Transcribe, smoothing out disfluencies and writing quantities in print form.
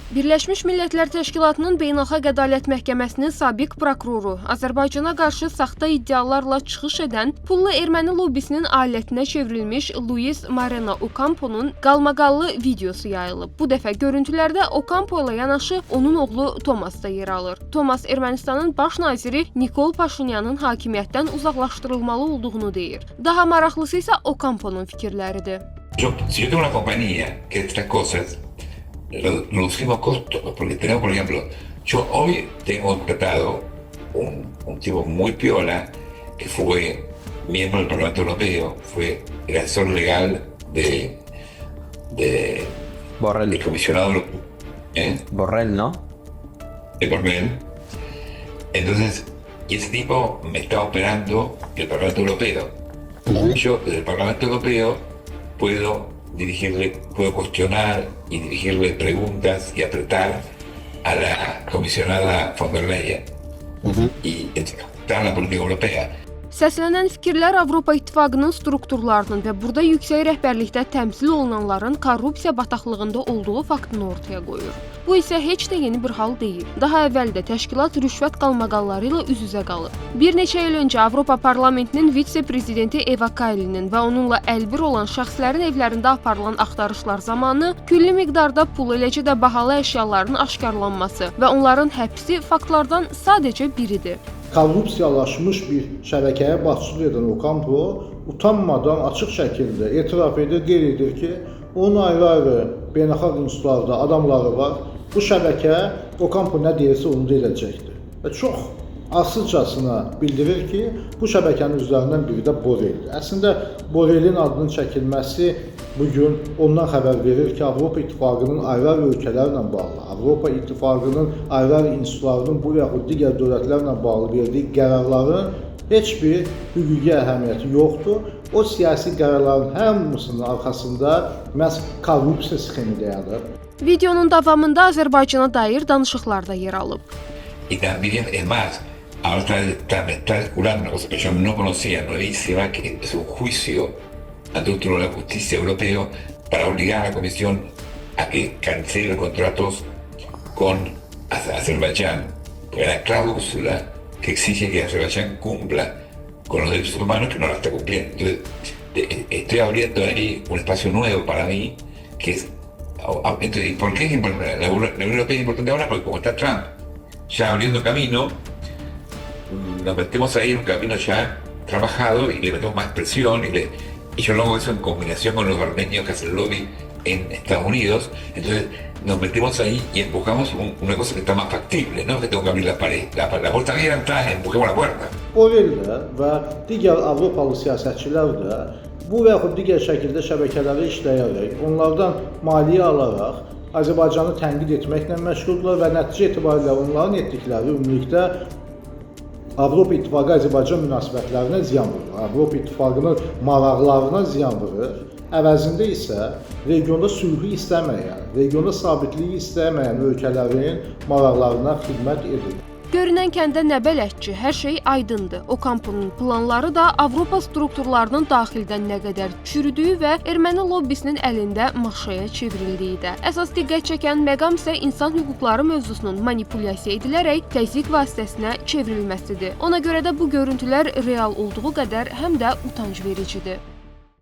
Birləşmiş Millətlər Təşkilatının Beynəlxalq Ədalət Məhkəməsinin sabiq prokuroru, Azərbaycana qarşı saxta iddialarla çıxış edən pullu erməni lobbisinin alətinə çevrilmiş Luis Moreno Ocampo'nun qalmaqallı videosu yayılıb. Bu dəfə görüntülərdə Ocampo ilə yanaşı onun oğlu Tomas da yer alır. Tomas Ermənistanın baş naziri Nikol Paşinyanın hakimiyyətdən uzaqlaşdırılmalı olduğunu deyir. Daha maraqlısı isə Ocampo'nun fikirləridir. Si yo tengo una compañía que estas cosas reducimos costos, porque tenemos, por ejemplo, yo hoy tengo contratado un tipo muy piola que fue miembro del Parlamento Europeo, fue el asesor legal Borrell. del comisionado Borrell, ¿no? de Borrell. Entonces, y ese tipo me está operando el Parlamento Europeo. Yo, desde el Parlamento Europeo, puedo cuestionar y dirigirle preguntas y apretar a la comisionada von der Leyen y ejecutar la política europea. Səslənən fikirlər Avropa İttifaqının strukturlarının və burada yüksək rəhbərlikdə təmsil olunanların korrupsiya bataqlığında olduğu faktını ortaya qoyur. Bu isə heç də yeni bir hal deyil. Daha əvvəl də təşkilat rüşvət qalmaqalları ilə üz-üzə qalıb. Bir neçə il öncə Avropa Parlamentinin vitse-prezidenti Eva Kailinin və onunla əlbir olan şəxslərin evlərində aparılan axtarışlar zamanı külli miqdarda pul, eləcə də bahalı əşyaların aşkarlanması və onların həbsi faktlardan sadəcə biridir. Korrupsiyalaşmış bir şəbəkəyə başçılıq edən Ocampo utanmadan açıq şəkildə etiraf edir, qeyd edir ki, onun ayrı-ayrı beynəlxalq institutlarda adamları var. Bu şəbəkə Ocampo nə deyirsə onu deyəcəkdir. Və çox asılcasına bildirir ki, bu şəbəkənin üzvlərindən biri də Borrelldir. Əslində Borrellin adının çəkilməsi bugün ondan xəbər verir ki, Avropa İttifaqının ayrı-ayrı ölkələrlə bağlı, Avropa İttifaqının ayrı-ayrı institutlarının bu yaxud digər dövlətlərlə bağlı verdiyi qərarların heç bir hüquqi əhəmiyyəti yoxdur. O siyasi qərarların hamısının arxasında məhz korrupsiya sxemi dayanır. Videonun davamında Azərbaycana dair danışıqlar da yer alıb. Y también, es más, ahora me está circulando una cosa que yo no conocía, nuevísima, que es un juicio ante un tribunal de justicia europeo para obligar a la Comisión a que cancele los contratos con Azerbaiyán. Porque la cláusula que exige que Azerbaiyán cumpla con los derechos humanos que no la está cumpliendo. Entonces, estoy abriendo ahí un espacio nuevo para mí, que es... Entonces, ¿por qué es importante? La Unión Europea es importante ahora porque como está Trump ya abriendo camino, nos metemos ahí en un camino ya trabajado y le metemos más presión y yo lo hago eso en combinación con los armenios que hacen lobby en Estados Unidos. Entonces nos metemos ahí y empujamos una cosa que está más factible, no que tengo que abrir la pared. La puerta abierta está, empujemos la puerta. Borrell və digər Avropalı siyasətçilər də bu və yaxud digər şəkildə şəbəkələri işləyərək, onlardan maliyyə alaraq Azərbaycanı tənqid etməklə məşğuldurlar və nəticə etibarilə onların etdikləri ümumilikdə Avropa İttifaqı Azərbaycan münasibətlərinə ziyan vurur, Avropa İttifaqının maraqlarına ziyan vurur. Əvəzində isə regionda sülhü istəməyən, regionda sabitliyi istəməyən ölkələrin maraqlarına xidmət edir. Görünən kəndə nə bələdçi, hər şey aydındır. Ocampo'nun planları da Avropa strukturlarının daxildən nə qədər çürüdüyü və erməni lobbisinin əlində maşaya çevrildiyi də. Əsas diqqət çəkən məqam isə insan hüquqları mövzusunun manipulyasiya edilərək təzyiq vasitəsinə çevrilməsidir. Ona görə də bu görüntülər real olduğu qədər həm də utanc vericidir.